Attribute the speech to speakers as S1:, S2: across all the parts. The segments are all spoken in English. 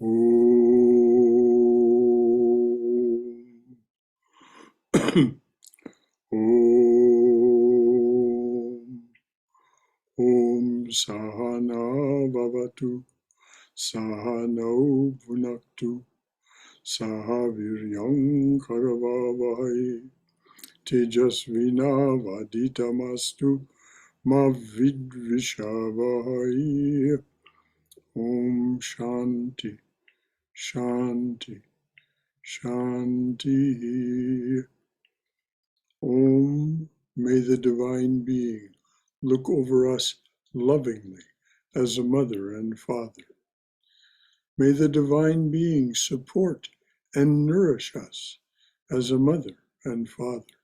S1: Om. Om Sahana Bhavatu Sahano Bhunaktu Sahaviryam Karavavai Tejasvina Vaditamastu Ma Vidvishavai. Om Shanti Shanti Shanti. Om, may the Divine Being look over us lovingly as a mother and father. May the Divine Being support and nourish us as a mother and father.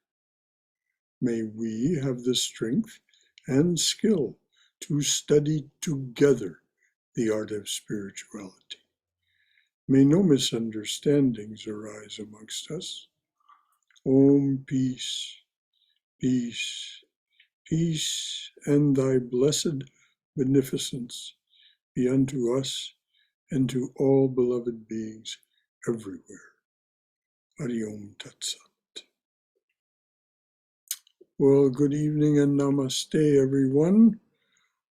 S1: May we have the strength and skill to study together the art of spirituality. May no misunderstandings arise amongst us. Om, peace, peace, peace, and thy blessed beneficence be unto us and to all beloved beings everywhere. Hari Om Tat Sat. Well, good evening and namaste, everyone.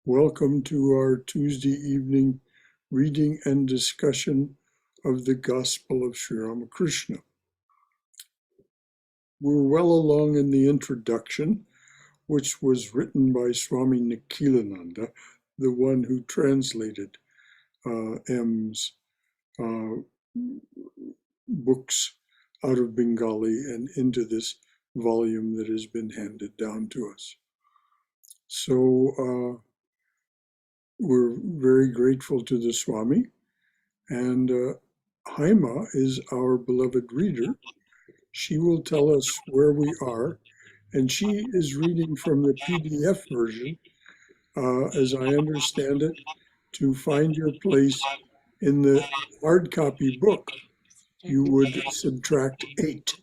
S1: Welcome to our Tuesday evening reading and discussion of the Gospel of Sri Ramakrishna. We're well along in the introduction, which was written by Swami Nikhilananda, the one who translated M's books out of Bengali and into this volume that has been handed down to us. So we're very grateful to the Swami, and Haima is our beloved reader. She will tell us where we are, and she is reading from the PDF version, as I understand it. To find your place in the hard copy book, you would subtract 8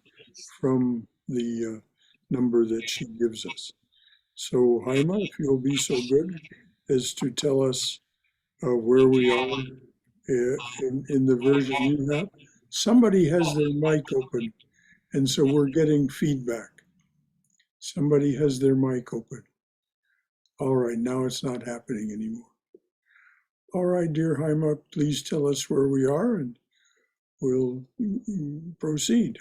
S1: from the number that she gives us. So Haima, if you'll be so good as to tell us where we are in the version you have. Somebody has their mic open, and so we're getting feedback. Somebody has their mic open. All right, now it's not happening anymore. All right, dear Haima, please tell us where we are and we'll proceed.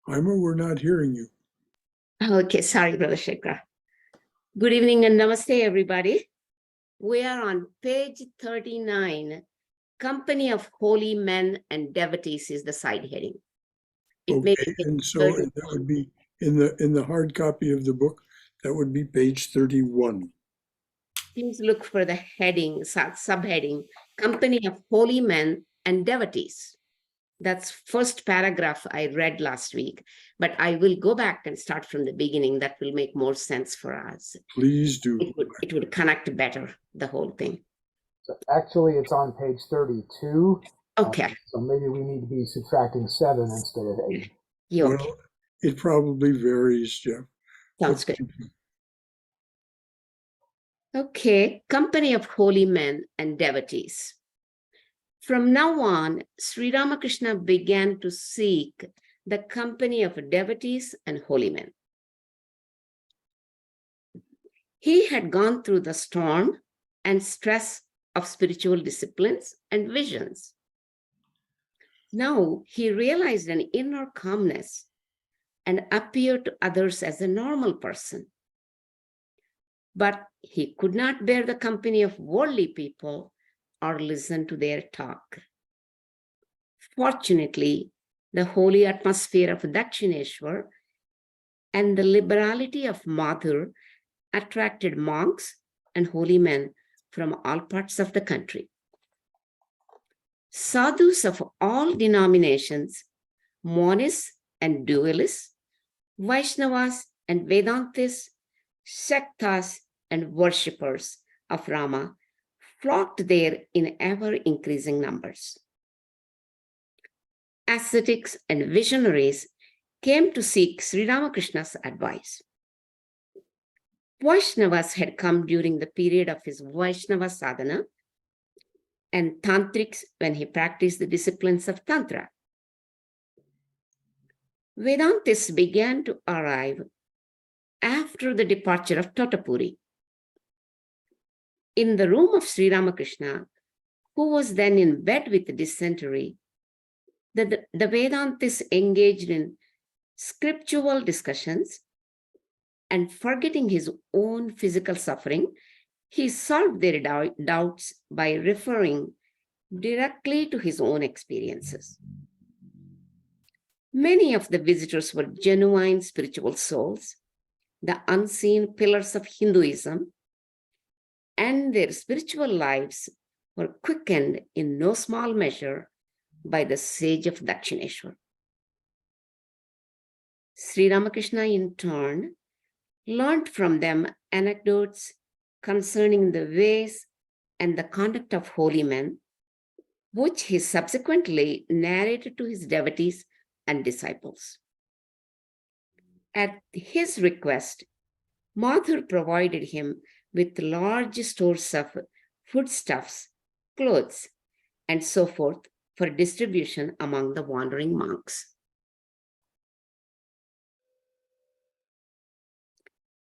S1: Haima, we're not hearing you.
S2: Okay, sorry, Brother Shankara. Good evening and namaste, everybody. We are on page 39. Company of Holy Men and Devotees is the side heading.
S1: Okay, and so that would be in the hard copy of the book, that would be page 31.
S2: Please look for the heading, subheading, Company of Holy Men and Devotees. That's first paragraph I read last week, but I will go back and start from the beginning. That will make more sense for us.
S1: Please do.
S2: It would connect better, the whole thing.
S3: So actually, it's on page 32.
S2: Okay.
S3: So maybe we need to be subtracting 7 instead of 8.
S2: Well,
S1: okay. It probably varies, Jeff.
S2: Sounds good. Okay, Company of Holy Men and Devotees. From now on, Sri Ramakrishna began to seek the company of devotees and holy men. He had gone through the storm and stress of spiritual disciplines and visions. Now he realized an inner calmness and appeared to others as a normal person. But he could not bear the company of worldly people or listen to their talk. Fortunately, the holy atmosphere of Dakshineshwar and the liberality of Madhur attracted monks and holy men from all parts of the country. Sadhus of all denominations, monists and dualists, Vaishnavas and Vedantists, Shaktas and worshippers of Rama flocked there in ever-increasing numbers. Ascetics and visionaries came to seek Sri Ramakrishna's advice. Vaishnavas had come during the period of his Vaishnava sadhana, and Tantrics when he practiced the disciplines of Tantra. Vedantists began to arrive after the departure of Totapuri. In the room of Sri Ramakrishna, who was then in bed with dysentery, the Vedantists engaged in scriptural discussions, and forgetting his own physical suffering, he solved their doubts by referring directly to his own experiences. Many of the visitors were genuine spiritual souls, the unseen pillars of Hinduism, and their spiritual lives were quickened in no small measure by the sage of Dakshineshwar. Sri Ramakrishna, in turn, learned from them anecdotes concerning the ways and the conduct of holy men, which he subsequently narrated to his devotees and disciples. At his request, Madhur provided him with large stores of foodstuffs, clothes, and so forth for distribution among the wandering monks.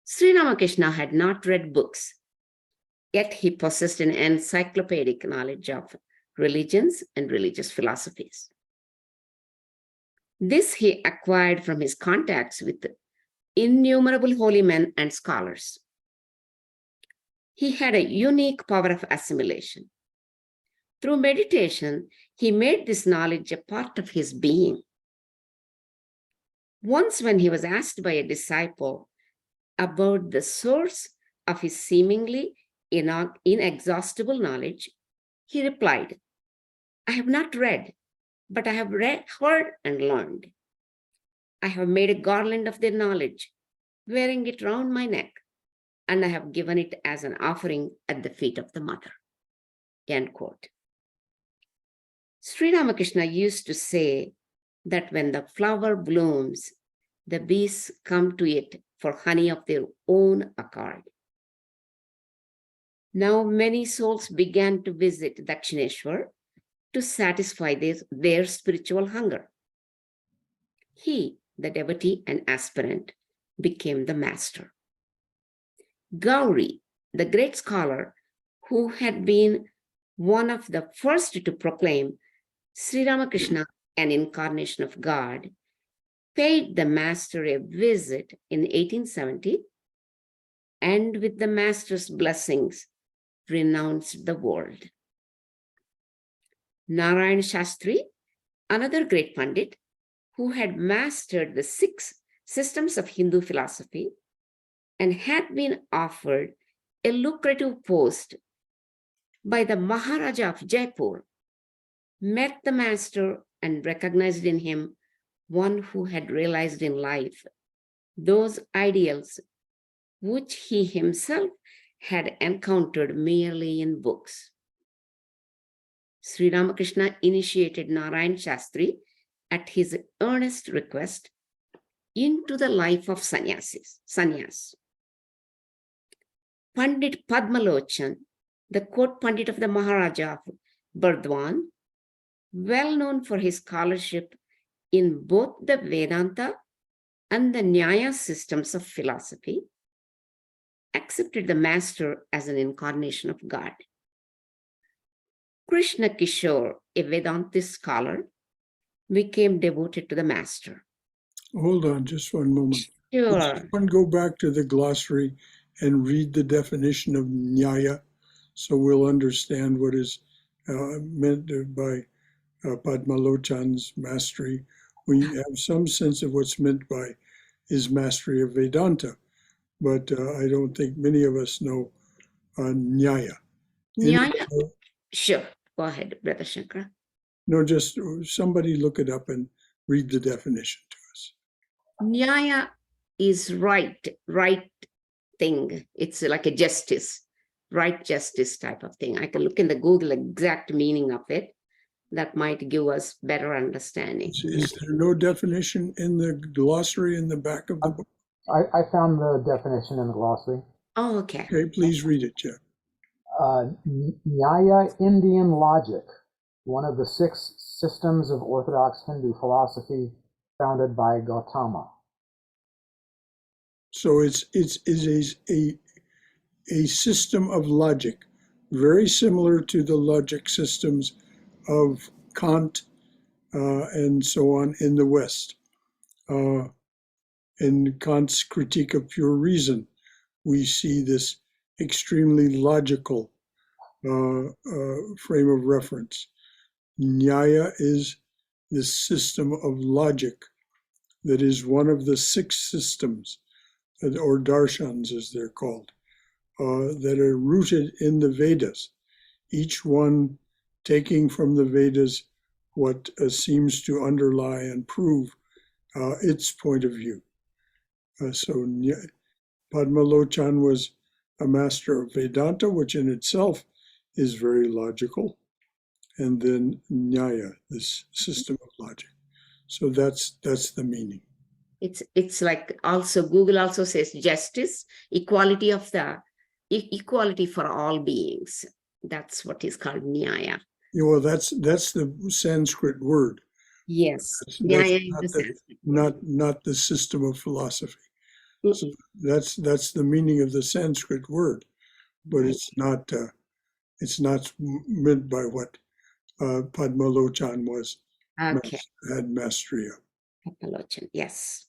S2: Sri Ramakrishna had not read books, yet he possessed an encyclopedic knowledge of religions and religious philosophies. This he acquired from his contacts with innumerable holy men and scholars. He had a unique power of assimilation. Through meditation, he made this knowledge a part of his being. Once, when he was asked by a disciple about the source of his seemingly inexhaustible knowledge, he replied, "I have not read, but I have heard and learned. I have made a garland of their knowledge, wearing it round my neck, and I have given it as an offering at the feet of the mother." End quote. Sri Ramakrishna used to say that when the flower blooms, the bees come to it for honey of their own accord. Now many souls began to visit Dakshineshwar to satisfy their spiritual hunger. He, the devotee and aspirant, became the master. Gauri, the great scholar who had been one of the first to proclaim Sri Ramakrishna an incarnation of God, paid the master a visit in 1870, and with the master's blessings, renounced the world. Narayan Shastri, another great Pandit, who had mastered the 6 systems of Hindu philosophy and had been offered a lucrative post by the Maharaja of Jaipur, met the master and recognized in him one who had realized in life those ideals which he himself had encountered merely in books. Sri Ramakrishna initiated Narayan Shastri at his earnest request into the life of sannyas. Pandit Padmalochan, the court Pandit of the Maharaja of Burdwan, well known for his scholarship in both the Vedanta and the Nyaya systems of philosophy, accepted the master as an incarnation of God. Krishna Kishore, a Vedantist scholar, became devoted to the master.
S1: Hold on just one moment.
S2: Sure.
S1: Would someone go back to the glossary and read the definition of Nyaya so we'll understand what is meant by Padmalochan's mastery? We have some sense of what's meant by his mastery of Vedanta, but I don't think many of us know Nyaya.
S2: Nyaya, sure. Go ahead, Brother Shankara.
S1: No, just somebody look it up and read the definition to us.
S2: Nyaya is right thing. It's like a justice, right justice type of thing. I can look in the Google exact meaning of it. That might give us better understanding.
S1: Is there no definition in the glossary in the back of the book?
S3: I found the definition in the glossary.
S2: Oh, okay.
S1: Okay, please read it, Jeff.
S3: Nyaya Indian logic, one of the 6 systems of Orthodox Hindu philosophy founded by Gautama.
S1: So it's a system of logic, very similar to the logic systems of Kant and so on in the West. In Kant's Critique of Pure Reason, we see this extremely logical frame of reference. Nyaya is this system of logic that is one of the 6 systems, or darshans as they're called, that are rooted in the Vedas, each one taking from the Vedas what seems to underlie and prove its point of view. So Padmalochan was a master of Vedanta, which in itself is very logical, and then Nyaya, this system of logic. So that's the meaning.
S2: It's like also Google also says justice, equality of the equality for all beings. That's what is called Nyaya.
S1: Yeah, well, that's the Sanskrit word.
S2: Yes,
S1: That's
S2: Nyaya is the
S1: not
S2: Sanskrit word.
S1: not the system of philosophy.
S2: Mm,
S1: So that's the meaning of the Sanskrit word, but
S2: right.
S1: it's not meant by what Padmalochan
S2: Okay,
S1: had mastery of.
S2: Padmalochan. Yes,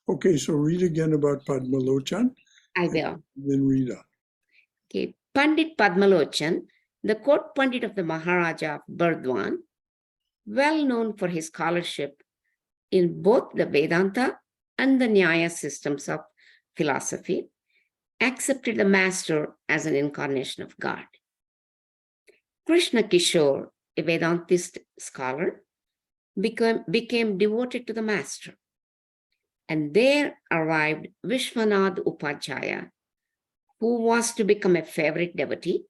S1: Okay, so read again about Padmalochan,
S2: I
S1: and
S2: will.
S1: then read on.
S2: Okay, Pandit Padmalochan, the court Pandit of the Maharaja of Burdwan, well known for his scholarship in both the Vedanta and the Nyaya systems of philosophy, accepted the master as an incarnation of God. Krishna Kishore, a Vedantist scholar, became devoted to the master. And there arrived Vishwanath Upadhyaya, who was to become a favorite devotee.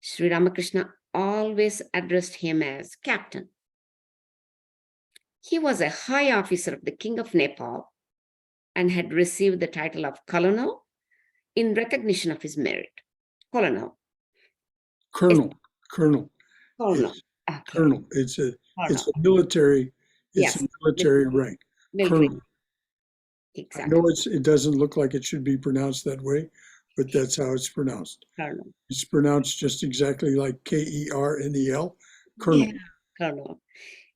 S2: Sri Ramakrishna always addressed him as captain. He was a high officer of the King of Nepal and had received the title of colonel in recognition of his merit. Colonel.
S1: Colonel.
S2: Colonel.
S1: It's
S2: Okay.
S1: colonel. It's a
S2: Colonel.
S1: military. It's
S2: Yes.
S1: a military rank.
S2: Military.
S1: Colonel. I
S2: Exactly.
S1: know it doesn't look like it should be pronounced that way, but that's how it's pronounced.
S2: Colonel.
S1: It's pronounced just exactly like Kernel. Colonel.
S2: Yeah, colonel.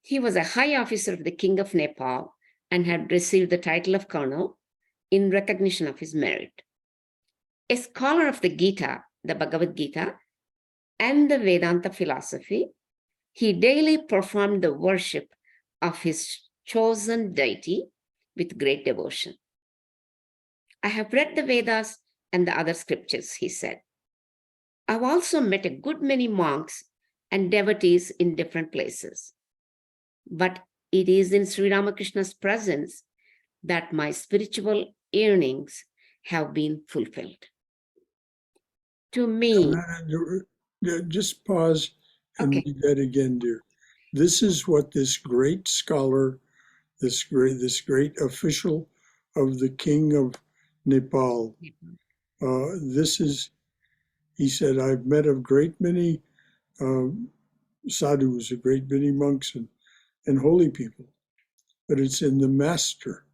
S2: He was a high officer of the King of Nepal and had received the title of colonel in recognition of his merit. A scholar of the Gita, the Bhagavad Gita, and the Vedanta philosophy, he daily performed the worship of his chosen deity with great devotion. I have read the Vedas and the other scriptures, he said. I've also met a good many monks and devotees in different places. But it is in Sri Ramakrishna's presence that my spiritual yearnings have been fulfilled. To me,
S1: Just pause and
S2: okay,
S1: read that again, dear. This is what this great scholar, this great official of the King of Nepal, he said, I've met a great many sadhus, a great many monks and holy people, but it's in the master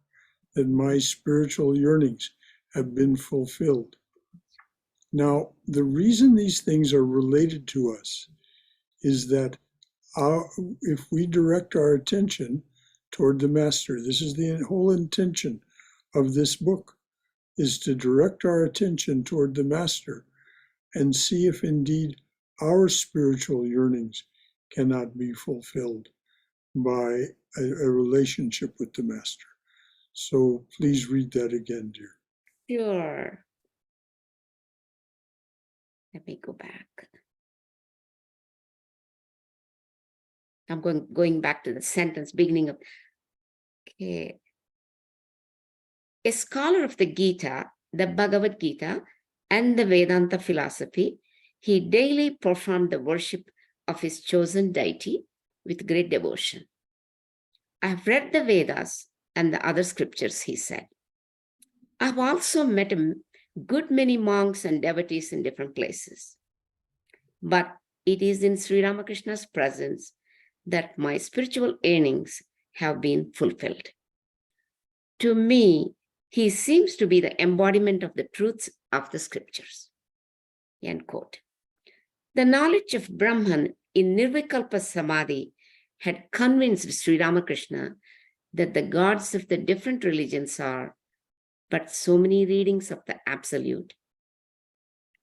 S1: that my spiritual yearnings have been fulfilled. Now, the reason these things are related to us is that if we direct our attention toward the master, this is the whole intention of this book, is to direct our attention toward the master and see if indeed our spiritual yearnings cannot be fulfilled by a relationship with the master. So please read that again, dear.
S2: sure. Let me go back. I'm going back to the sentence beginning of, okay. A scholar of the Gita, the Bhagavad Gita, and the Vedanta philosophy, he daily performed the worship of his chosen deity with great devotion. I have read the Vedas and the other scriptures, he said. I've also met a good many monks and devotees in different places. But it is in Sri Ramakrishna's presence that my spiritual yearnings have been fulfilled. To me, he seems to be the embodiment of the truths of the scriptures. End quote. The knowledge of Brahman in Nirvikalpa Samadhi had convinced Sri Ramakrishna that the gods of the different religions are but so many readings of the absolute,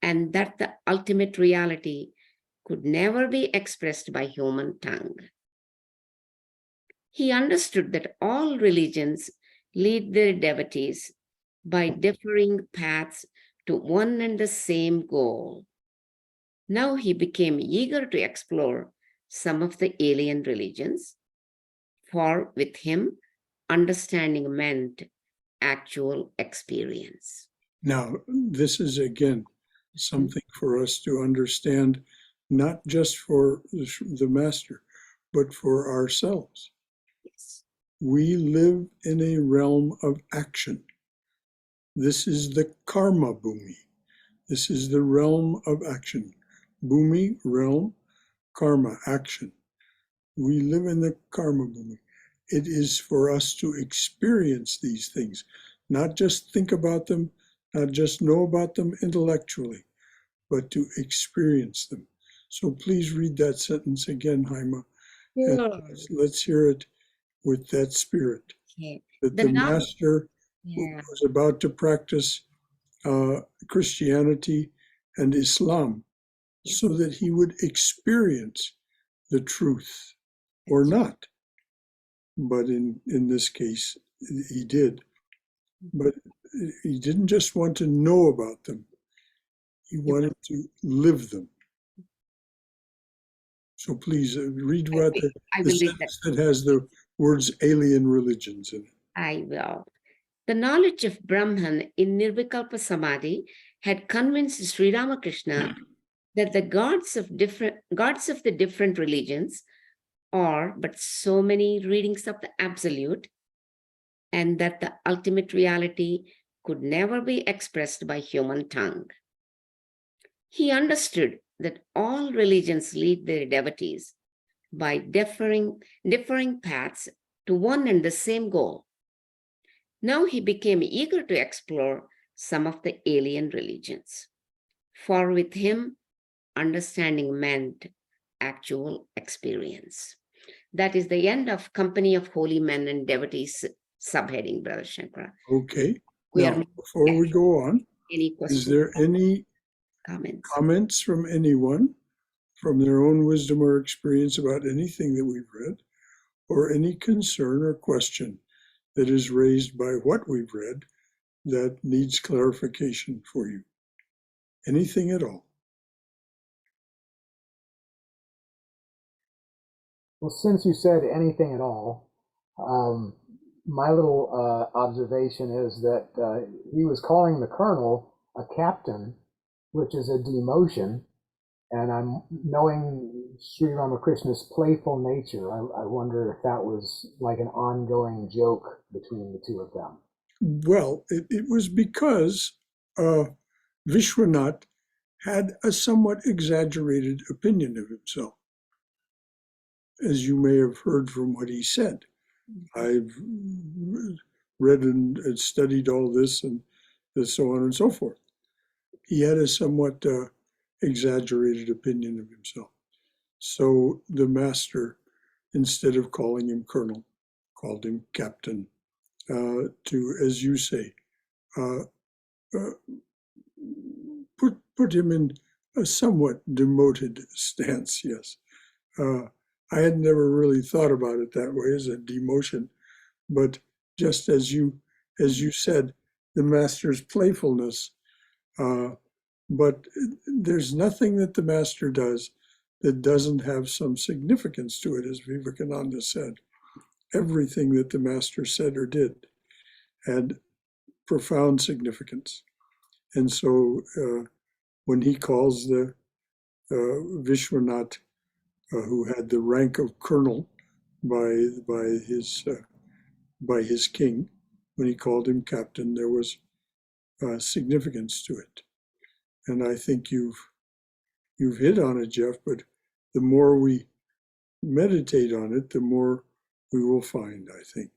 S2: and that the ultimate reality could never be expressed by human tongue. He understood that all religions lead their devotees by differing paths to one and the same goal. Now he became eager to explore some of the alien religions, for with him, understanding meant actual experience.
S1: Now, this is again something for us to understand, not just for the master, but for ourselves.
S2: Yes.
S1: We live in a realm of action. This is the karma bhumi. This is the realm of action. Bhumi, realm, karma, action. We live in the karma bhumi. It is for us to experience these things, not just think about them, not just know about them intellectually, but to experience them. So please read that sentence again, Haima, and let's hear it with that spirit,
S2: Okay.
S1: that
S2: The
S1: the
S2: knowledge,
S1: master
S2: yeah,
S1: was about to practice Christianity and Islam
S2: yes,
S1: so that he would experience the truth or not. But in this case, he did. But he didn't just want to know about them, he wanted to live them. So please read what
S2: I
S1: the
S2: will read that.
S1: sentence that has the words alien religions in it.
S2: I will. The knowledge of Brahman in Nirvikalpa Samadhi had convinced Sri Ramakrishna that the gods of the different religions are but so many readings of the absolute, and that the ultimate reality could never be expressed by human tongue. He understood that all religions lead their devotees by differing paths to one and the same goal. Now he became eager to explore some of the alien religions, for with him, understanding meant actual experience. That is the end of Company of Holy Men and Devotees subheading, Brother Shankara.
S1: Okay.
S2: We
S1: Now,
S2: are
S1: before we go on,
S2: any
S1: is
S2: questions,
S1: there any
S2: comments?
S1: comments from anyone from their own wisdom or experience about anything that we've read, or any concern or question that is raised by what we've read that needs clarification for you? Anything at all?
S3: Well, since you said anything at all, my little observation is that he was calling the colonel a captain, which is a demotion. And I'm knowing Sri Ramakrishna's playful nature, I wonder if that was like an ongoing joke between the two of them.
S1: Well, it was because Vishwanath had a somewhat exaggerated opinion of himself, as you may have heard from what he said. I've read and studied all this and so on and so forth. He had a somewhat exaggerated opinion of himself. So the master, instead of calling him colonel, called him captain, to, as you say, uh, uh, put him in a somewhat demoted stance, yes. I had never really thought about it that way as a demotion, but just as you said, the master's playfulness. But there's nothing that the master does that doesn't have some significance to it, as Vivekananda said. Everything that the master said or did had profound significance. And so when he calls the Vishwanath, who had the rank of colonel by his king, when he called him captain, there was significance to it. And I think you've hit on it, Jeff, but the more we meditate on it, the more we will find, I think.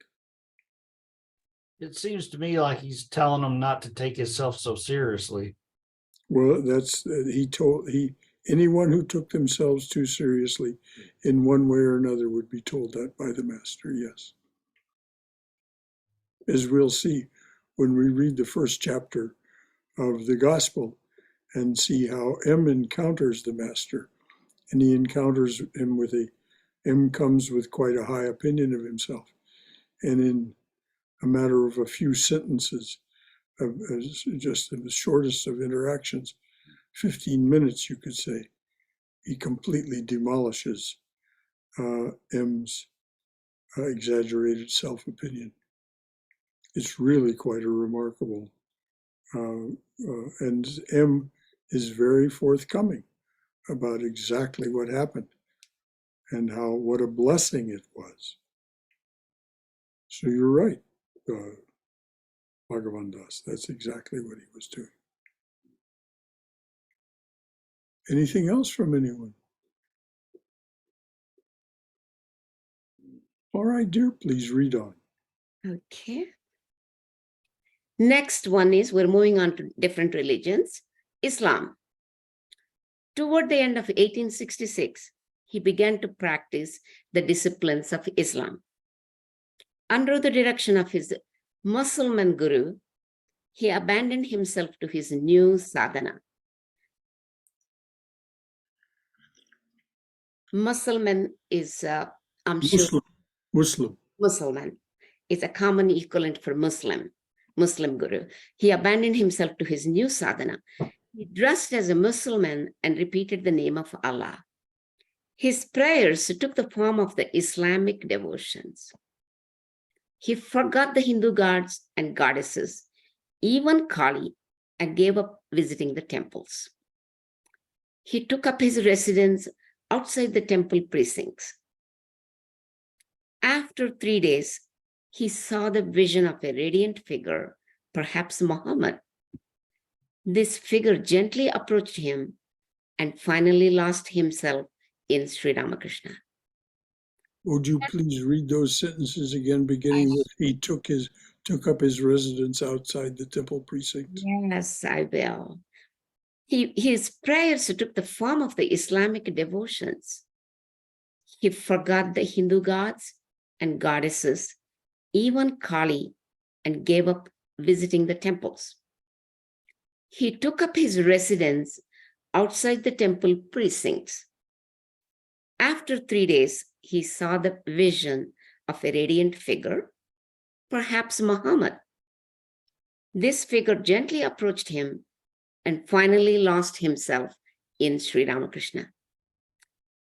S4: It seems to me like he's telling them not to take himself so seriously.
S1: Well, anyone who took themselves too seriously in one way or another would be told that by the master, yes. As we'll see when we read the first chapter of the gospel and see how M encounters the master. And he encounters him M comes with quite a high opinion of himself. And in a matter of a few sentences, just in the shortest of interactions, 15 minutes, you could say, he completely demolishes M's exaggerated self-opinion. It's really quite a remarkable, and M is very forthcoming about exactly what happened and what a blessing it was. So you're right, Bhagavan Das. That's exactly what he was doing. Anything else from anyone? All right, dear, please read on.
S2: Okay. Next one is, we're moving on to different religions. Islam. Toward the end of 1866, he began to practice the disciplines of Islam. Under the direction of his Muslim guru, he abandoned himself to his new sadhana. Muslim is, I'm sure. Muslim is a common equivalent for Muslim guru. He abandoned himself to his new sadhana. He dressed as a Muslim and repeated the name of Allah. His prayers took the form of the Islamic devotions. He forgot the Hindu gods and goddesses, even Kali, and gave up visiting the temples. He took up his residence outside the temple precincts. After 3 days, he saw the vision of a radiant figure, perhaps Muhammad. This figure gently approached him and finally lost himself in Sri Ramakrishna.
S1: Would you please read those sentences again, beginning with he took up his residence outside the temple precincts?
S2: Yes, I will. His prayers took the form of the Islamic devotions. He forgot the Hindu gods and goddesses, even Kali, and gave up visiting the temples. He took up his residence outside the temple precincts. After 3 days, he saw the vision of a radiant figure, perhaps Muhammad. This figure gently approached him and finally lost himself in Sri Ramakrishna.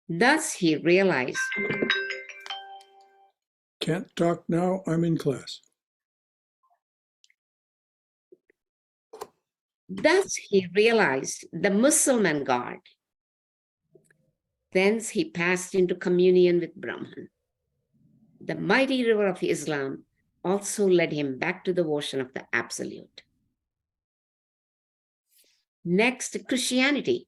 S2: Thus he realized.
S1: Can't talk now, I'm in class.
S2: Thus he realized the Muslim God. Thence he passed into communion with Brahman. The mighty river of Islam also led him back to the ocean of the Absolute. Next, Christianity.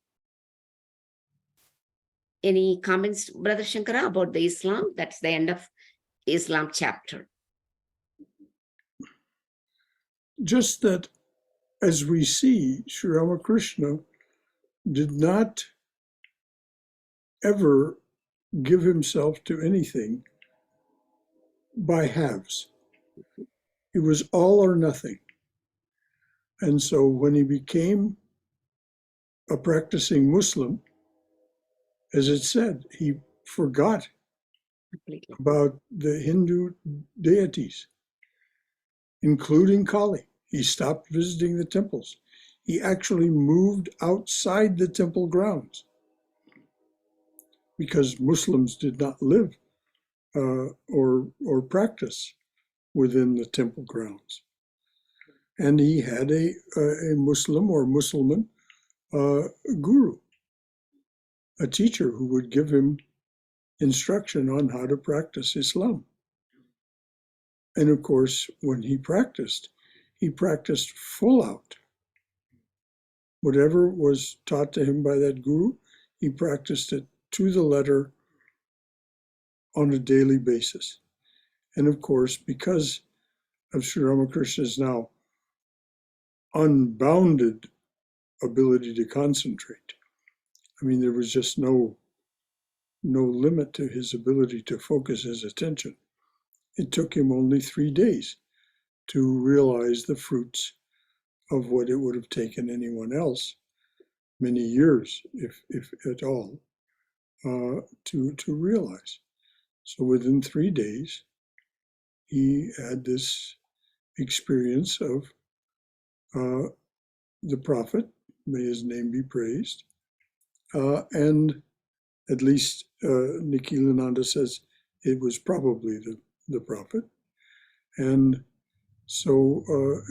S2: Any comments, Brother Shankara, about the Islam? That's the end of Islam chapter.
S1: Just that, as we see, Sri Ramakrishna did not ever give himself to anything by halves. It was all or nothing. And so when he became a practicing Muslim, as it said, he forgot
S2: Completely.
S1: about the Hindu deities, including Kali. He stopped visiting the temples. He actually moved outside the temple grounds because Muslims did not live or practice within the temple grounds. And he had a Muslim or Musliman guru, a teacher who would give him instruction on how to practice Islam. And of course, when he practiced full out whatever was taught to him by that guru, he practiced it to the letter on a daily basis. And of course, because of Sri Ramakrishna's now unbounded ability to concentrate, I mean, there was just no limit to his ability to focus his attention. It took him only 3 days to realize the fruits of what it would have taken anyone else many years, if at all, to realize. So within 3 days, he had this experience of the prophet, may his name be praised, and at least Nikhilananda says it was probably the prophet. And so,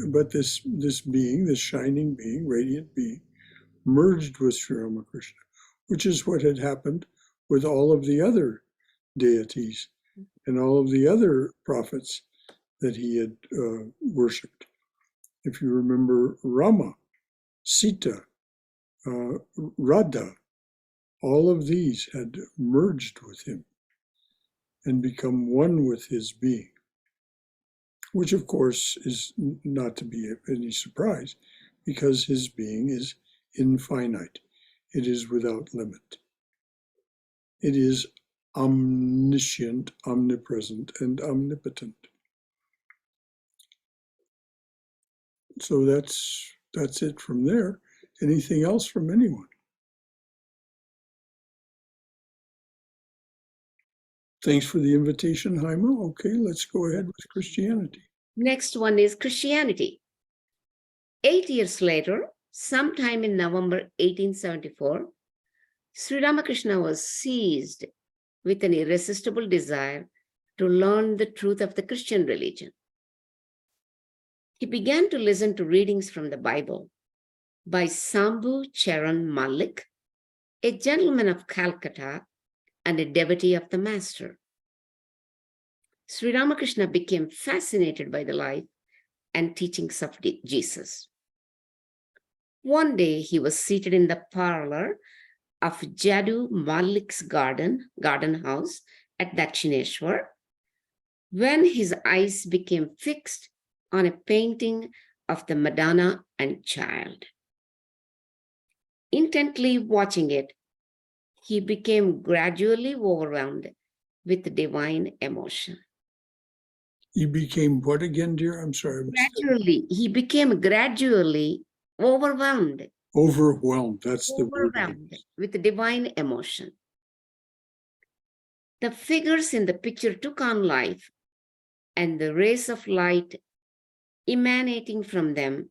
S1: but this being, this shining being, radiant being, merged with Sri Ramakrishna, which is what had happened with all of the other deities and all of the other prophets that he had worshipped. If you remember Rama, Sita, Radha, all of these had merged with him and become one with his being, which of course is not to be any surprise because his being is infinite. It is without limit. It is omniscient, omnipresent, and omnipotent. So that's it from there. Anything else from anyone? Thanks for the invitation, Jaime. Okay, let's go ahead with Christianity.
S2: Next one is Christianity. 8 years later, sometime in November 1874, Sri Ramakrishna was seized with an irresistible desire to learn the truth of the Christian religion. He began to listen to readings from the Bible by Sambhu Charan Malik, a gentleman of Calcutta and a devotee of the Master. Sri Ramakrishna became fascinated by the life and teachings of Jesus. One day, he was seated in the parlor of Jadu Malik's garden house at Dakshineshwar, when his eyes became fixed on a painting of the Madonna and Child. Intently watching it, he became gradually overwhelmed with divine emotion.
S1: He became what again, dear? I'm sorry.
S2: He became gradually overwhelmed.
S1: Overwhelmed, that's the word.
S2: Overwhelmed with divine emotion. The figures in the picture took on life, and the rays of light emanating from them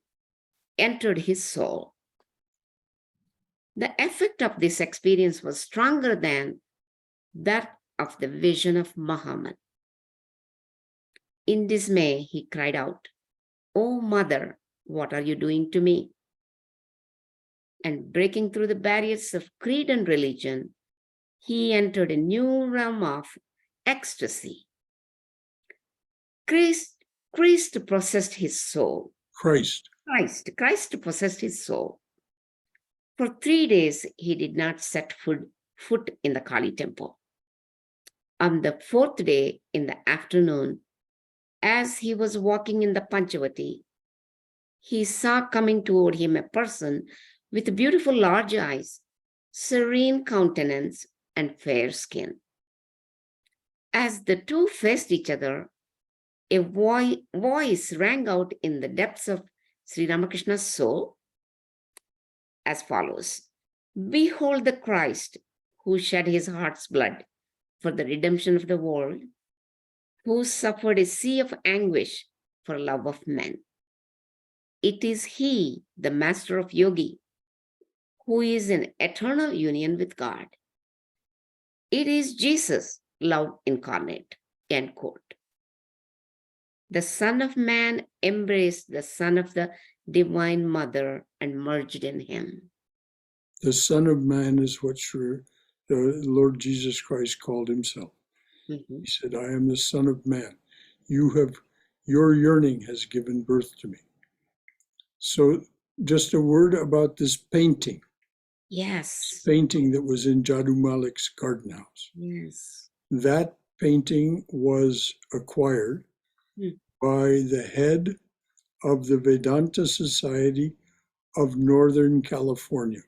S2: entered his soul. The effect of this experience was stronger than that of the vision of Muhammad. In dismay, he cried out, "Oh, Mother, what are you doing to me?" And breaking through the barriers of creed and religion, he entered a new realm of ecstasy. Christ possessed his soul. Christ possessed his soul. For 3 days, he did not set foot in the Kali temple. On the 4th day, in the afternoon, as he was walking in the Panchavati, he saw coming toward him a person with beautiful large eyes, serene countenance, and fair skin. As the two faced each other, a voice rang out in the depths of Sri Ramakrishna's soul as follows: "Behold the Christ who shed his heart's blood for the redemption of the world, who suffered a sea of anguish for love of men. It is he, the master of yogi, who is in eternal union with God. It is Jesus, love incarnate." End quote. The Son of Man embraced the Son of the Divine Mother and merged in him.
S1: The Son of Man is what the Lord Jesus Christ called himself.
S2: Mm-hmm.
S1: He said, "I am the Son of Man. Your yearning has given birth to me." So just a word about this painting
S2: Yes.
S1: that was in Jadu Malik's garden house.
S2: Yes.
S1: That painting was acquired
S2: Hmm.
S1: by the head of the Vedanta Society of Northern California.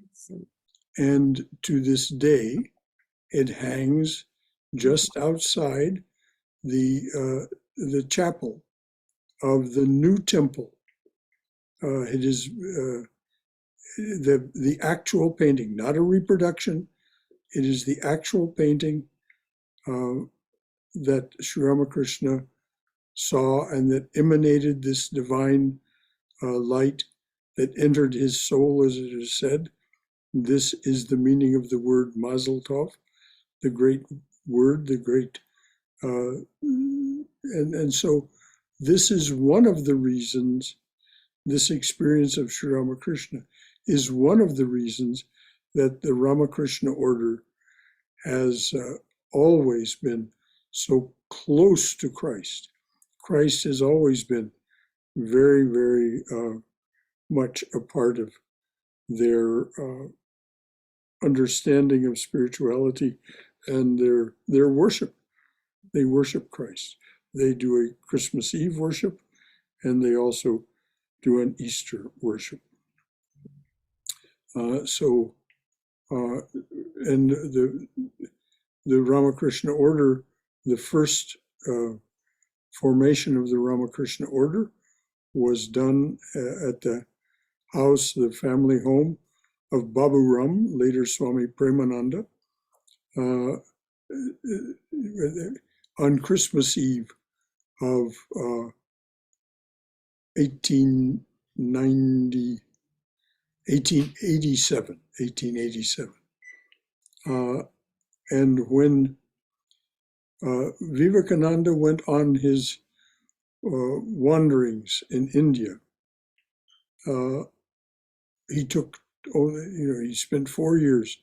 S2: Excellent.
S1: And to this day, it hangs just outside the chapel of the new temple. It is the actual painting, not a reproduction. It is the actual painting that Sri Ramakrishna saw and that emanated this divine light that entered his soul, as it is said. This is the meaning of the word Mazel Tov, the great word, the great, and so this is one of the reasons, this experience of Sri Ramakrishna is one of the reasons that the Ramakrishna order has always been so close to Christ. Christ has always been very, very much a part of their understanding of spirituality and their worship. They worship Christ. They do a Christmas Eve worship, and they also do an Easter worship. And the Ramakrishna order, the first formation of the Ramakrishna order was done at the house, the family home of Babu Ram, later Swami Premananda, on Christmas Eve of 1887. And when Vivekananda went on his wanderings in India, he spent 4 years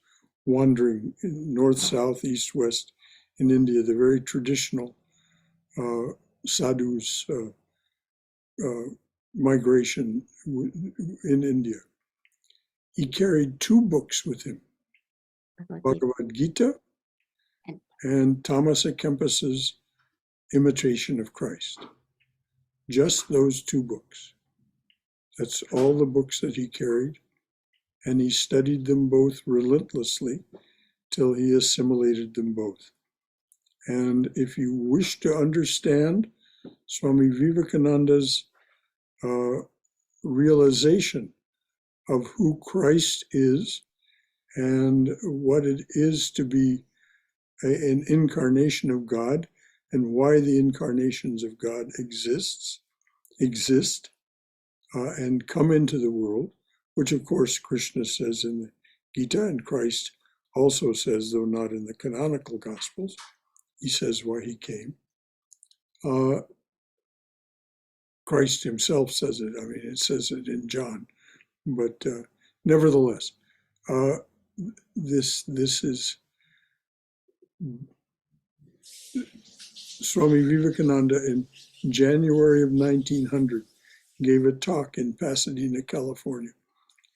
S1: wandering north, south, east, west in India, the very traditional sadhus migration in India. He carried 2 books with him, Bhagavad Gita and Thomas à Kempis's Imitation of Christ. Just those 2 books. That's all the books that he carried. And he studied them both relentlessly till he assimilated them both. And if you wish to understand Swami Vivekananda's realization of who Christ is and what it is to be an incarnation of God and why the incarnations of God exist and come into the world, which of course Krishna says in the Gita, and Christ also says, though not in the canonical Gospels, he says why he came. Christ himself says it. I mean, it says it in John, but nevertheless, this is Swami Vivekananda in January of 1900 gave a talk in Pasadena, California,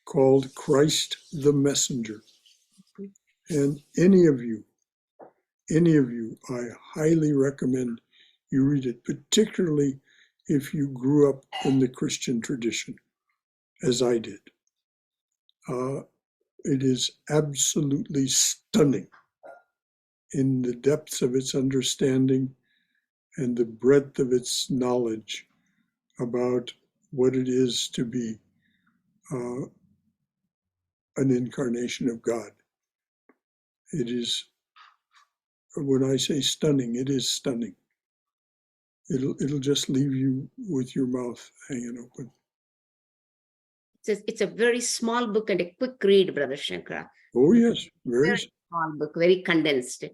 S1: called Christ the Messenger. And any of you, I highly recommend you read it, particularly if you grew up in the Christian tradition, as I did. It is absolutely stunning in the depths of its understanding and the breadth of its knowledge about what it is to be an incarnation of God. It is, when I say stunning, it is stunning. It'll just leave you with your mouth hanging open.
S2: It's a very small book and a quick read, Brother Shankara.
S1: Oh yes,
S2: Very small book, very condensed.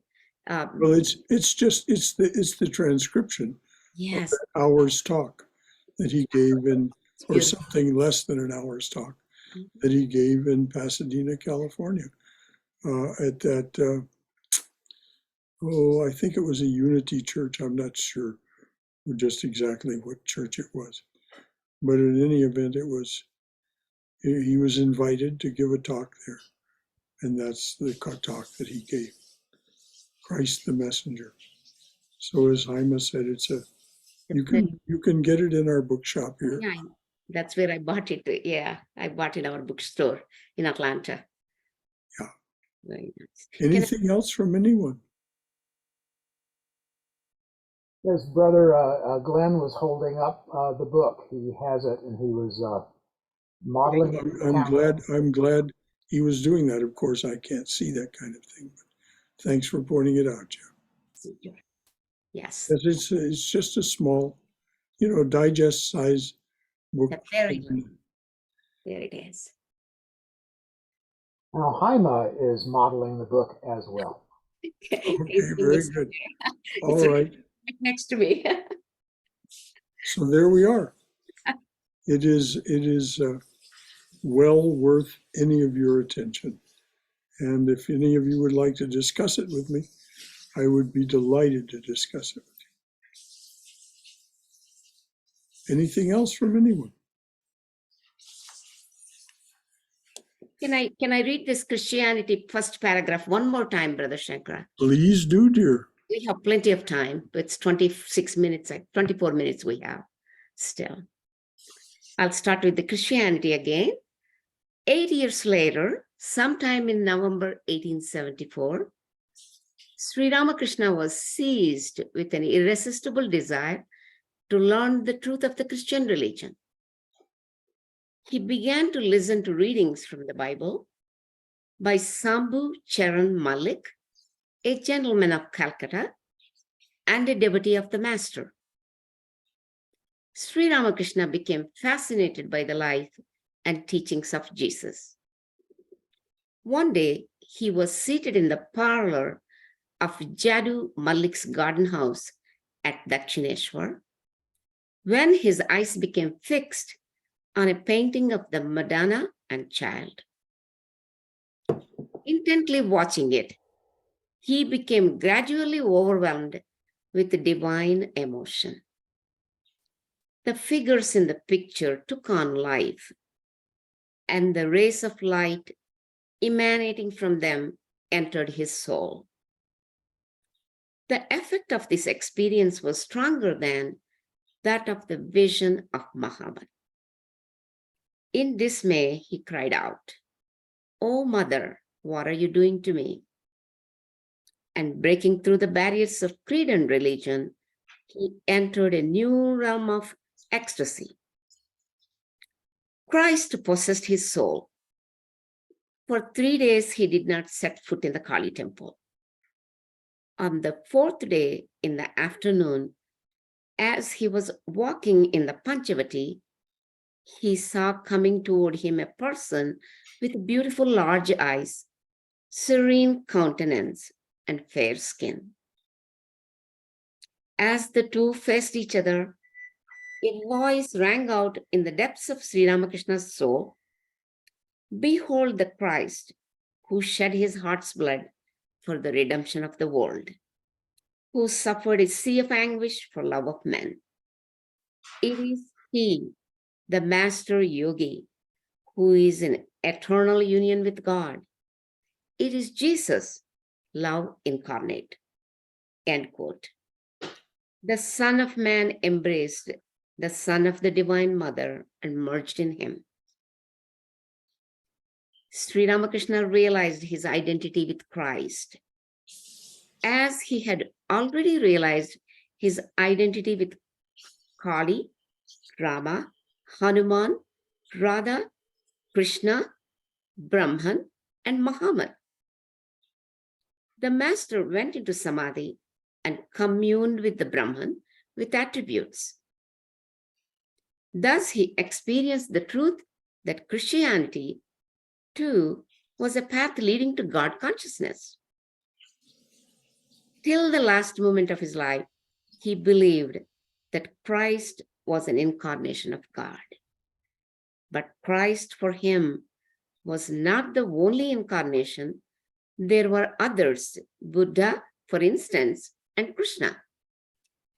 S1: Well, it's the transcription
S2: Yes.
S1: of that hour's talk that he gave in, or
S2: Beautiful.
S1: something less than an hour's talk that he gave in Pasadena, California, at that. I think it was a Unity Church. I'm not sure just exactly what church it was, but in any event, it was He was invited to give a talk there, and that's the talk that he gave, Christ the Messenger. So as Haima said, you can get it in our bookshop here.
S2: Yeah, that's where I bought it. Yeah, I bought it in our bookstore in Atlanta.
S1: Yeah.
S2: Very nice.
S1: Anything else from anyone?
S3: His brother Glenn was holding up the book. He has it, and he was modeling it.
S1: I'm glad he was doing that. Of course, I can't see that kind of thing, but thanks for pointing it out, Jeff.
S2: Yes.
S1: It's just a small, digest size book.
S2: There it is.
S3: Now, Haima is modeling the book as well.
S1: Okay, very good. All right.
S2: Next to me.
S1: So there we are. It is well worth any of your attention. And if any of you would like to discuss it with me, I would be delighted to discuss it with you. Anything else from anyone?
S2: Can I read this Christianity first paragraph one more time, Brother Shankara?
S1: Please do, dear.
S2: We have plenty of time. It's 26 minutes, 24 minutes we have still. I'll start with the Christianity again. 8 years later, sometime in November 1874, Sri Ramakrishna was seized with an irresistible desire to learn the truth of the Christian religion. He began to listen to readings from the Bible by Sambhu Charan Malik, a gentleman of Calcutta and a devotee of the Master. Sri Ramakrishna became fascinated by the life and teachings of Jesus. One day, he was seated in the parlor of Jadu Malik's garden house at Dakshineshwar when his eyes became fixed on a painting of the Madonna and Child. Intently watching it, he became gradually overwhelmed with divine emotion. The figures in the picture took on life, and the rays of light emanating from them entered his soul. The effect of this experience was stronger than that of the vision of Muhammad. In dismay, he cried out, "Oh, Mother, what are you doing to me?" And breaking through the barriers of creed and religion, he entered a new realm of ecstasy. Christ possessed his soul. For 3 days, he did not set foot in the Kali temple. On the 4th day in the afternoon, as he was walking in the Panchavati, he saw coming toward him a person with beautiful large eyes, serene countenance, and fair skin. As the two faced each other, a voice rang out in the depths of Sri Ramakrishna's soul, "Behold the Christ who shed his heart's blood for the redemption of the world, who suffered a sea of anguish for love of men. It is he, the master yogi, who is in eternal union with God. It is Jesus, love incarnate." End quote. The Son of Man embraced the Son of the Divine Mother and merged in him. Sri Ramakrishna realized his identity with Christ, as he had already realized his identity with Kali, Rama, Hanuman, Radha, Krishna, Brahman, and Muhammad. The master went into Samadhi and communed with the Brahman with attributes. Thus, he experienced the truth that Christianity, too, was a path leading to God consciousness. Till the last moment of his life, he believed that Christ was an incarnation of God. But Christ for him was not the only incarnation. There were others, Buddha, for instance, and Krishna.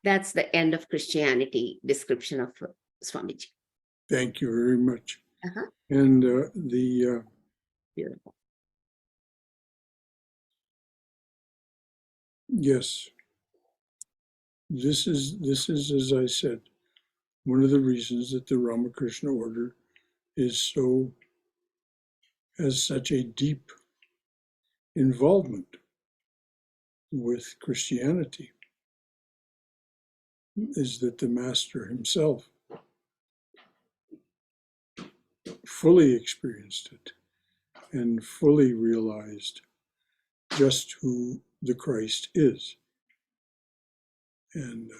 S2: That's the end of Christianity description of Swamiji.
S1: Thank you very much.
S2: Uh-huh.
S1: And
S2: Beautiful.
S1: yes, this is, as I said, one of the reasons that the Ramakrishna order has such a deep involvement with Christianity, is that the master himself fully experienced it and fully realized just who the Christ is. And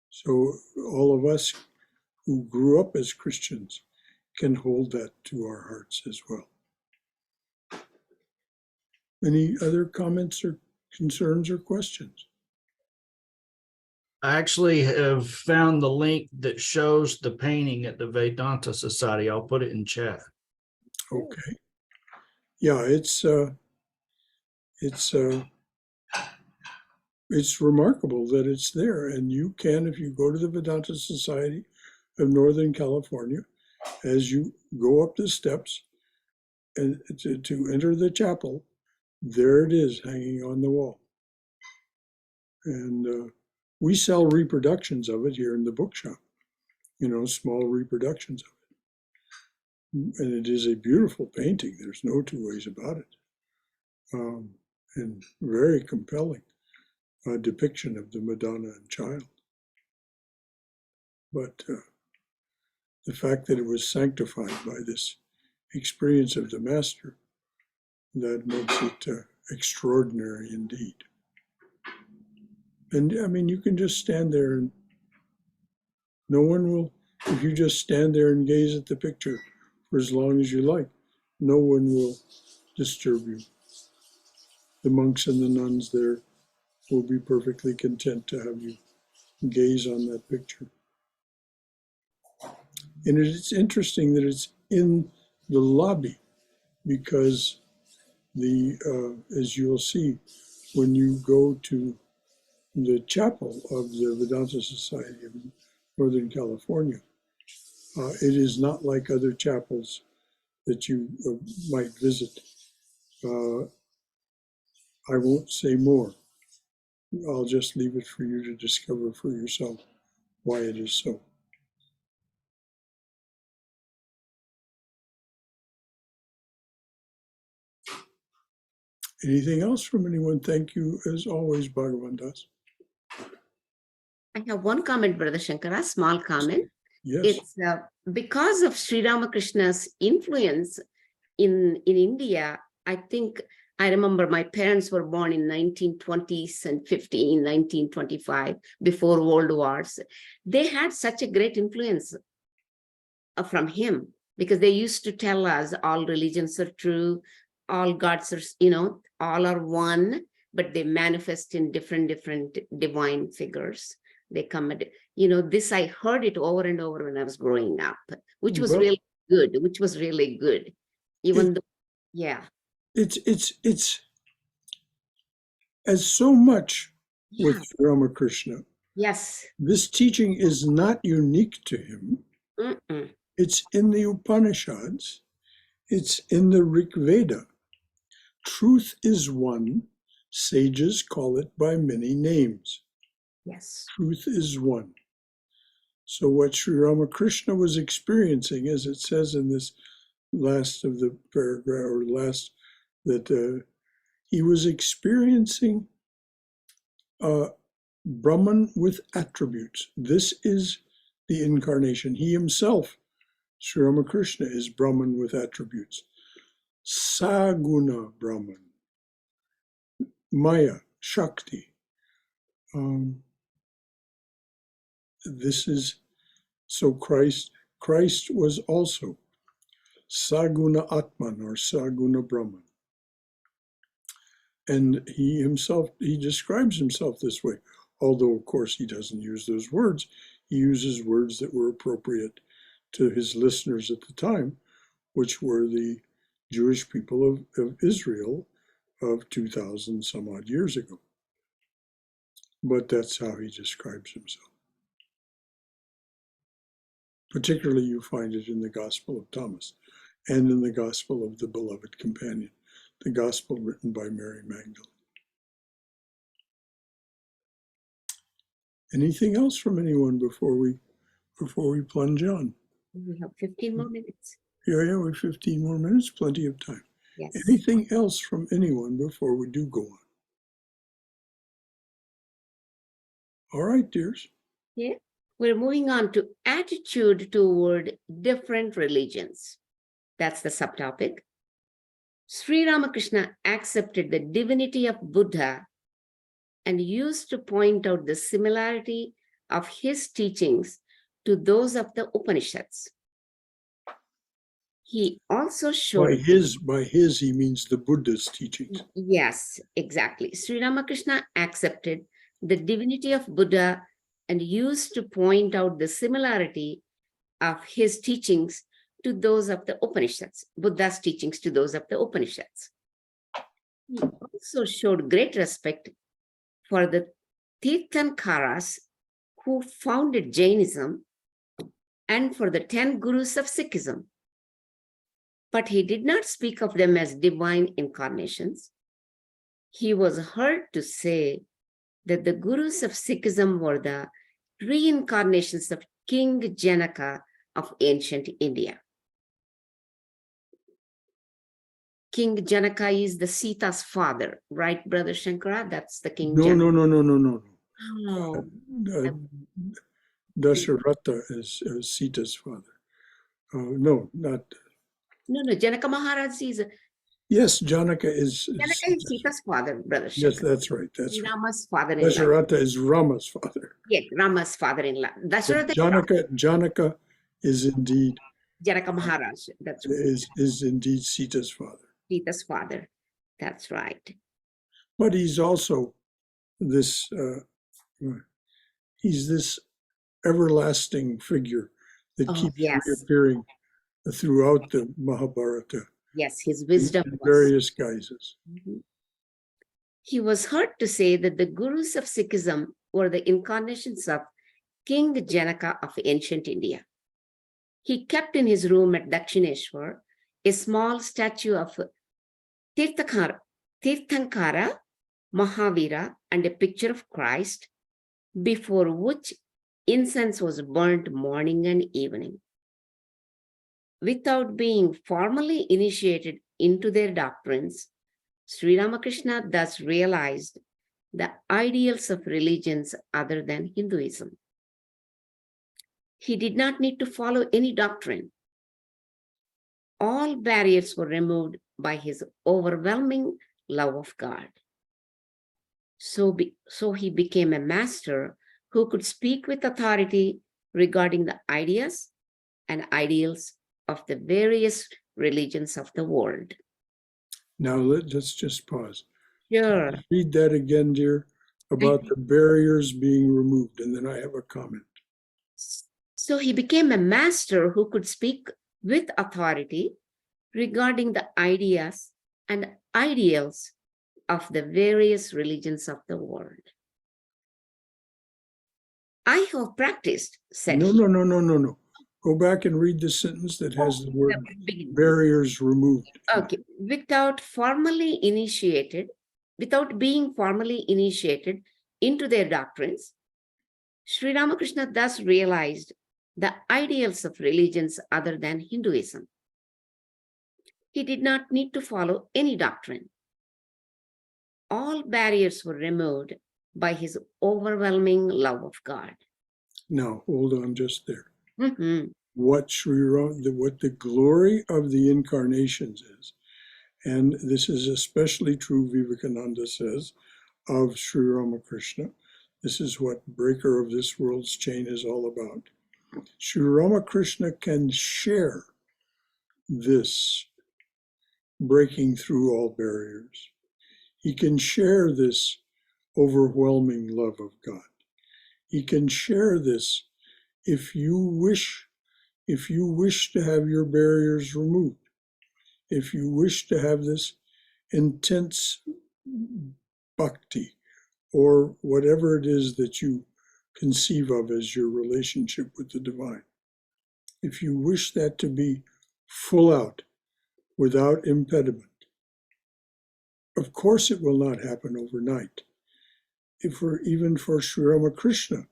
S1: so all of us who grew up as Christians can hold that to our hearts as well. Any other comments or concerns or questions?
S4: I actually have found the link that shows the painting at the Vedanta Society. I'll put it in chat.
S1: Okay. Yeah, it's remarkable that it's there, and you can, if you go to the Vedanta Society of Northern California, as you go up the steps and to enter the chapel, there it is hanging on the wall. And we sell reproductions of it here in the bookshop, small reproductions of it. And it is a beautiful painting. There's no two ways about it. And very compelling depiction of the Madonna and Child. But the fact that it was sanctified by this experience of the Master, that makes it extraordinary indeed. And I mean, you can just stand there and no one will, if you just stand there and gaze at the picture for as long as you like, no one will disturb you. The monks and the nuns there will be perfectly content to have you gaze on that picture. And it's interesting that it's in the lobby because as you'll see, when you go to the chapel of the Vedanta Society of Northern California, it is not like other chapels that you might visit. I won't say more. I'll just leave it for you to discover for yourself why it is so. Anything else from anyone? Thank you, as always, Bhagavan Das.
S2: I have one comment, Brother Shankara, small comment.
S1: Yes.
S2: It's because of Sri Ramakrishna's influence in India. I think I remember my parents were born in 1920s and 1925, before World Wars. They had such a great influence from him because they used to tell us all religions are true, all gods are, all are one, but they manifest in different divine figures. They come at, this I heard it over and over when I was growing up, which was really good. Even though, yeah.
S1: It's as so much with Ramakrishna.
S2: Yes.
S1: This teaching is not unique to him.
S2: Mm-mm.
S1: It's in the Upanishads. It's in the Rig Veda. Truth is one. Sages call it by many names.
S2: Yes.
S1: Truth is one. So what Sri Ramakrishna was experiencing, as it says in this last of the paragraph, or last, that he was experiencing Brahman with attributes. This is the incarnation. He himself, Sri Ramakrishna, is Brahman with attributes. Saguna Brahman, Maya, Shakti. This is, so Christ was also Saguna Atman, or Saguna Brahman. And he describes himself this way, although of course he doesn't use those words. He uses words that were appropriate to his listeners at the time, which were the Jewish people of Israel of 2,000 some odd years ago. But that's how he describes himself. Particularly, you find it in the Gospel of Thomas and in the Gospel of the Beloved Companion, the Gospel written by Mary Magdalene. Anything else from anyone before we plunge on?
S2: We have 15 more minutes.
S1: Yeah, we have 15 more minutes, plenty of time.
S2: Yes.
S1: Anything else from anyone before we do go on? All right, dears.
S2: Yeah. We're moving on to attitude toward different religions. That's the subtopic. Sri Ramakrishna accepted the divinity of Buddha and used to point out the similarity of his teachings to those of the Upanishads. He also showed...
S1: By his, he means the Buddha's teachings.
S2: Yes, exactly. Sri Ramakrishna accepted the divinity of Buddha and used to point out the similarity of his teachings to those of the Upanishads, Buddha's teachings to those of the Upanishads. He also showed great respect for the Tirthankaras who founded Jainism and for the 10 gurus of Sikhism. But he did not speak of them as divine incarnations. He was heard to say that the gurus of Sikhism were the reincarnations of King Janaka of ancient India. King Janaka is the Sita's father, right, Brother Shankara? That's the King Janaka.
S1: No.
S2: Oh,
S1: Dasharatha is Sita's father. No, not.
S2: no, Janaka Maharaj is...
S1: Yes, Janaka is
S2: Sita's father, Brother Shankara.
S1: Yes, that's right. That's right.
S2: Rama's father-in-law.
S1: Dasharatha is Rama's father.
S2: Yes, Rama's father-in-law. Dasharatha
S1: Janaka is indeed
S2: Janaka Maharaj. That's right.
S1: is indeed Sita's father.
S2: Sita's father. That's right.
S1: But he's also this. He's this everlasting figure that keeps reappearing throughout the Mahabharata.
S2: Yes, his wisdom
S1: in various guises.
S2: Mhm. He was heard to say that the gurus of Sikhism were the incarnations of King Janaka of ancient India. He kept in his room at Dakshineshwar a small statue of Tirthankara, Mahavira, and a picture of Christ, before which incense was burnt morning and evening. Without being formally initiated into their doctrines, Sri Ramakrishna thus realized the ideals of religions other than Hinduism. He did not need to follow any doctrine. All barriers were removed by his overwhelming love of God. So he became a master who could speak with authority regarding the ideas and ideals of the various religions of the world.
S1: Now let's just pause.
S2: Sure.
S1: Read that again, dear, about the barriers being removed, and then I have a comment.
S2: So he became a master who could speak with authority regarding the ideas and ideals of the various religions of the world. I have practiced, said he.
S1: No. Go back and read the sentence that has the word barriers removed.
S2: Okay. Without being formally initiated into their doctrines, Sri Ramakrishna thus realized the ideals of religions other than Hinduism. He did not need to follow any doctrine. All barriers were removed by his overwhelming love of God.
S1: Now, hold on just there.
S2: Mm-hmm.
S1: What the glory of the incarnations is, and this is especially true, Vivekananda says, of Sri Ramakrishna. This is what Breaker of This World's Chain is all about. Sri Ramakrishna can share this breaking through all barriers. He can share this overwhelming love of God. He can share this if you wish to have your barriers removed, if you wish to have this intense bhakti, or whatever it is that you conceive of as your relationship with the divine. if you wish that to be full out, without impediment, of course it will not happen overnight. Even for Sri Ramakrishna,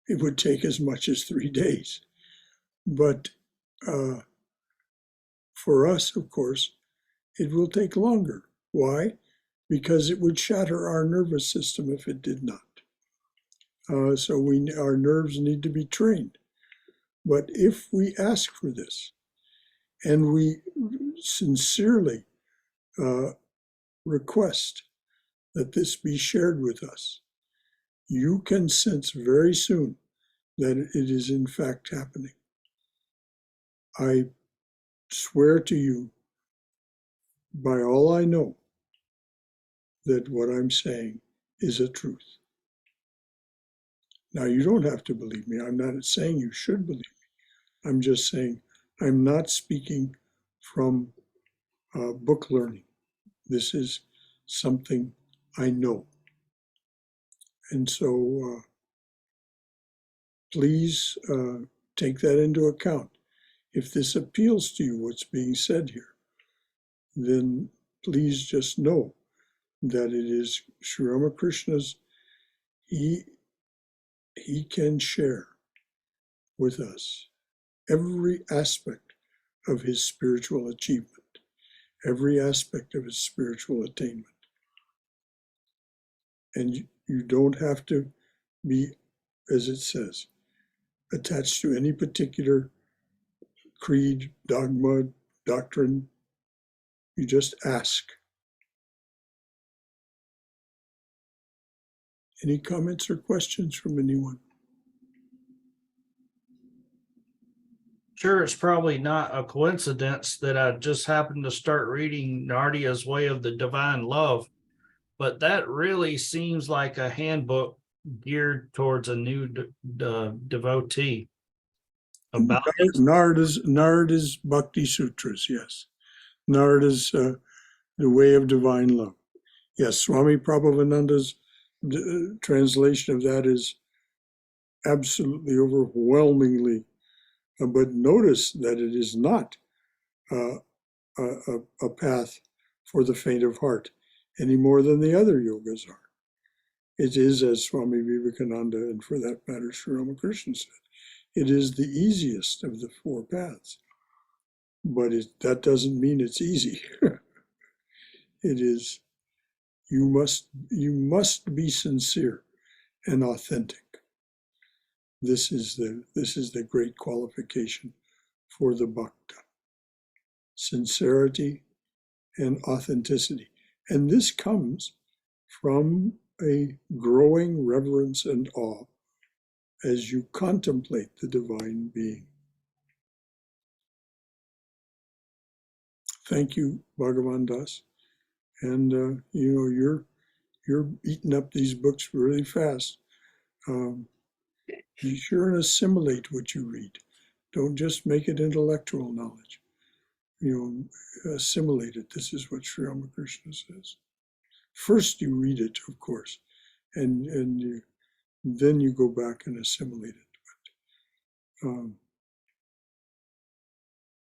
S1: it would take as much as 3 days. But for us, of course, it will take longer. Why? Because it would shatter our nervous system if it did not. So our nerves need to be trained. But if we ask for this, and we sincerely request that this be shared with us, you can sense very soon that it is in fact happening. I swear to you, by all I know, that what I'm saying is a truth. Now, you don't have to believe me. I'm not saying you should believe me. I'm just saying I'm not speaking from book learning. This is something I know. And so please take that into account. If this appeals to you, what's being said here, then please just know that it is Sri Ramakrishna's, he can share with us every aspect of his spiritual achievement, every aspect of his spiritual attainment. And you don't have to be, as it says, attached to any particular creed, dogma, doctrine. You just ask. Any comments or questions from anyone?
S4: Sure, it's probably not a coincidence that I just happened to start reading Nardia's Way of the Divine Love, but that really seems like a handbook geared towards a new devotee. About
S1: Narada's Bhakti Sutras, yes. Narada's The Way of Divine Love. Yes, Swami Prabhavananda's translation of that is absolutely overwhelmingly, but notice that it is not a path for the faint of heart any more than the other yogas are. It is, as Swami Vivekananda, and for that matter, Sri Ramakrishna said, it is the easiest of the 4 paths. But that doesn't mean it's easy. It is, you must be sincere and authentic. This is the great qualification for the bhakta. Sincerity and authenticity. And this comes from a growing reverence and awe as you contemplate the divine being. Thank you, Bhagavan Das. And you're eating up these books really fast. Be sure and assimilate what you read. Don't just make it intellectual knowledge. Assimilate it. This is what Sri Ramakrishna says. First, you read it, of course, and then you go back and assimilate it. But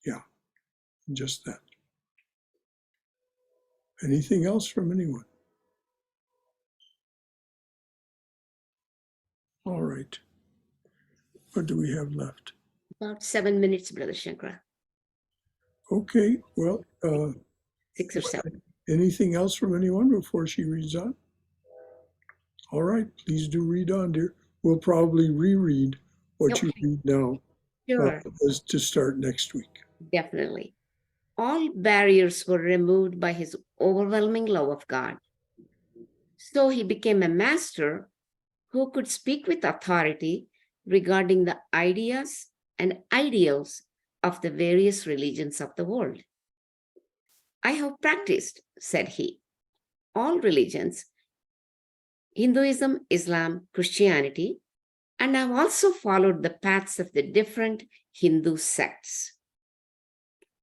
S1: yeah, just that. Anything else from anyone? All right. What do we have left?
S2: About 7 minutes, Brother Shankara.
S1: Okay, well,
S2: 6 or 7.
S1: anything else from anyone before she reads on? All right, please do read on, dear. We'll probably reread what you read now
S2: Sure.
S1: as to start next week.
S2: Definitely. All barriers were removed by his overwhelming love of God. So he became a master who could speak with authority regarding the ideas and ideals of the various religions of the world. I have practiced, said he, all religions, Hinduism, Islam, Christianity, and I've also followed the paths of the different Hindu sects.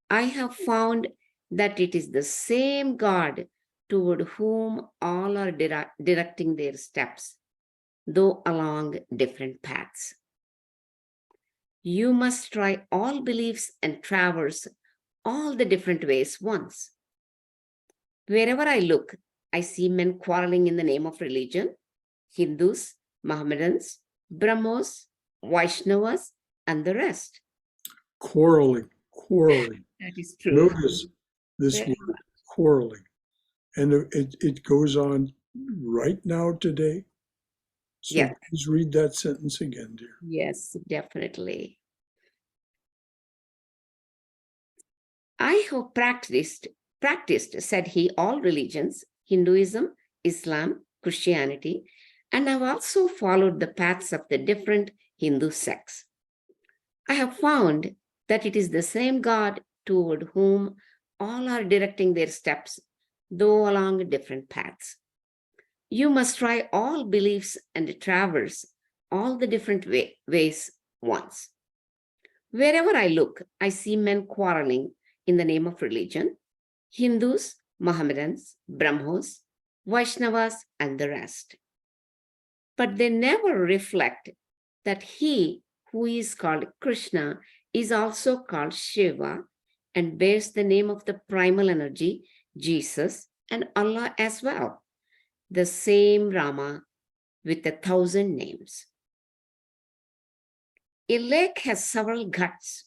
S2: I have found that it is the same God toward whom all are directing their steps, though along different paths. You must try all beliefs and traverse all the different ways once. Wherever I look, I see men quarreling in the name of religion, Hindus, Mohammedans, Brahmos, Vaishnavas, and the rest.
S1: Quarreling, quarreling.
S2: That is true.
S1: Notice this
S2: Very
S1: word, quarreling. And it goes on right now today. So
S2: Yes.
S1: please read that sentence again, dear.
S2: Yes, definitely. I have practiced, said he, all religions, Hinduism, Islam, Christianity, and I've also followed the paths of the different Hindu sects. I have found that it is the same God toward whom all are directing their steps, though along different paths. You must try all beliefs and traverse all the different ways once. Wherever I look, I see men quarreling in the name of religion, Hindus, Mohammedans, Brahmos, Vaishnavas, and the rest. But they never reflect that he who is called Krishna is also called Shiva and bears the name of the primal energy, Jesus, and Allah as well, the same Rama with 1,000 names. A lake has several ghats.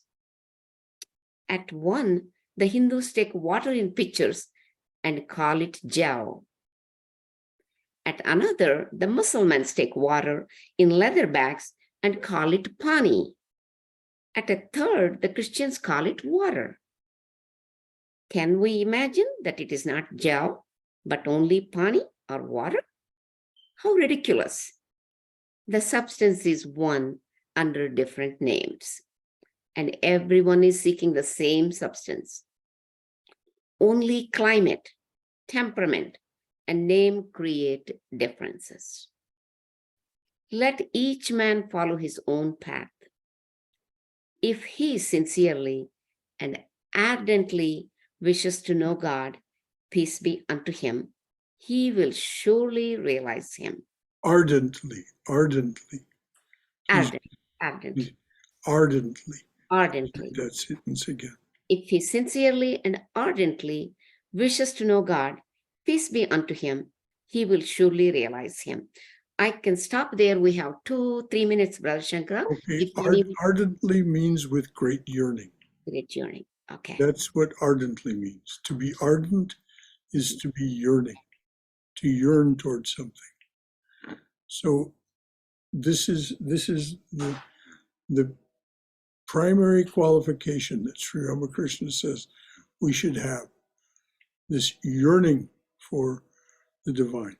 S2: At one, the Hindus take water in pitchers and call it Jal. At another, the Muslims take water in leather bags and call it Pani. At a third, the Christians call it water. Can we imagine that it is not Jal, but only Pani or water? How ridiculous. The substance is one under different names, and everyone is seeking the same substance. Only climate, temperament, and name create differences. Let each man follow his own path. If he sincerely and ardently wishes to know God, peace be unto him, he will surely realize him.
S1: Ardently, ardently.
S2: Ardently.
S1: Read that sentence again.
S2: If he sincerely and ardently wishes to know God, peace be unto him, he will surely realize him. I can stop there. We have 2-3 minutes, Brother Shankara.
S1: Okay, ardently means with great yearning.
S2: Great yearning. Okay.
S1: That's what ardently means. To be ardent is to be yearning, to yearn towards something. So this is the primary qualification that Sri Ramakrishna says we should have, this yearning for the divine.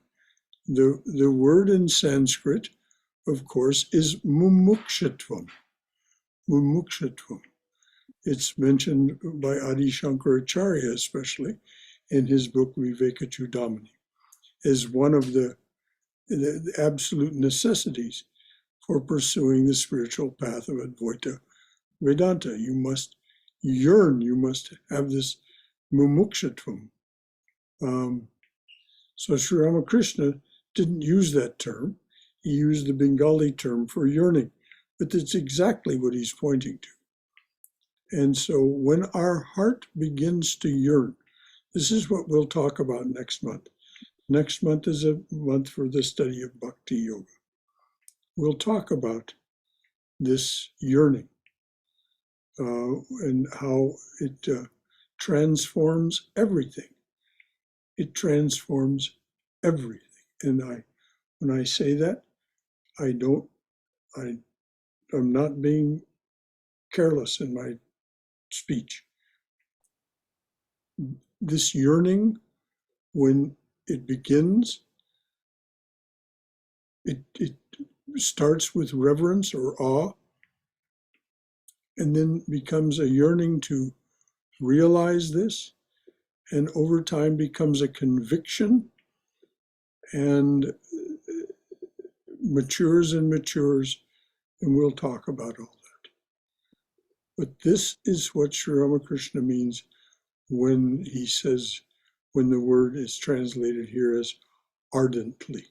S1: The word in Sanskrit, of course, is mumukshatvam. Mumukshatvam. It's mentioned by Adi Shankaracharya, especially in his book Vivekachudamani, as one of the absolute necessities for pursuing the spiritual path of Advaita Vedanta. You must yearn, you must have this mumukshatvam. So Sri Ramakrishna didn't use that term. He used the Bengali term for yearning, but that's exactly what he's pointing to. And so when our heart begins to yearn, this is what we'll talk about next month. Next month is a month for the study of Bhakti Yoga. We'll talk about this yearning and how it transforms everything. It transforms everything. And when I say that, I'm not being careless in my speech. This yearning, when it begins, it starts with reverence or awe, and then becomes a yearning to realize this, and over time becomes a conviction, and matures and matures, and we'll talk about all that. But this is what Sri Ramakrishna means when he says, when the word is translated here as ardently.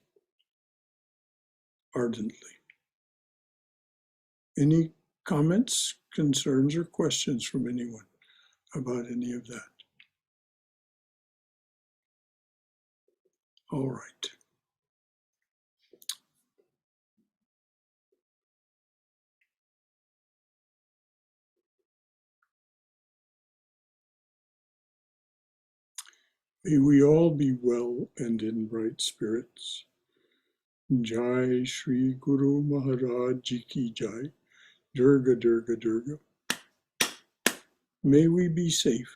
S1: Ardently. Any comments, concerns, or questions from anyone about any of that? All right. May we all be well and in bright spirits. Jai Shri Guru Maharaj Ji Ki Jai. Durga, Durga, Durga. May we be safe.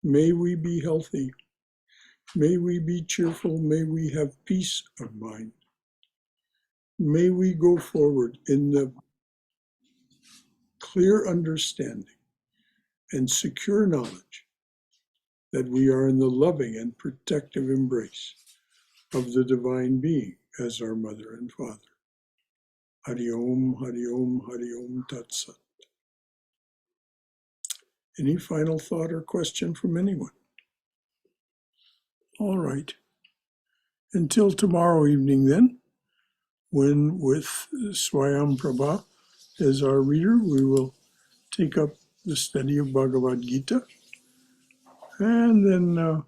S1: May we be healthy. May we be cheerful. May we have peace of mind. May we go forward in the clear understanding and secure knowledge that we are in the loving and protective embrace of the Divine Being as our Mother and Father. Hari Om, Hari Om, Hari Om Tat Sat. Any final thought or question from anyone? All right. Until tomorrow evening then, when with Swayam Prabha as our reader, we will take up the study of Bhagavad Gita. And then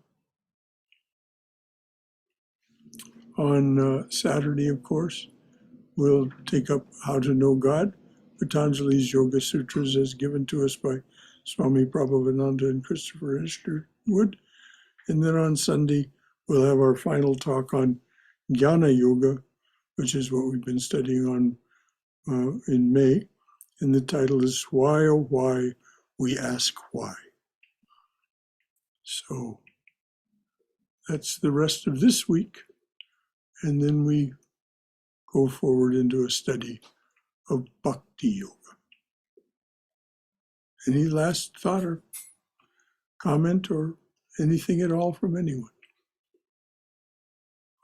S1: on Saturday, of course, we'll take up How to Know God, Patanjali's Yoga Sutras as given to us by Swami Prabhavananda and Christopher Easterwood. And then on Sunday, we'll have our final talk on Jnana Yoga, which is what we've been studying on in May. And the title is Why, Oh Why, We Ask Why. So that's the rest of this week. And then we go forward into a study of Bhakti Yoga. Any last thought or comment or anything at all from anyone?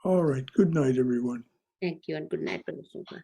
S1: All right. Good night, everyone.
S2: Thank you and good night, Brother Shubha.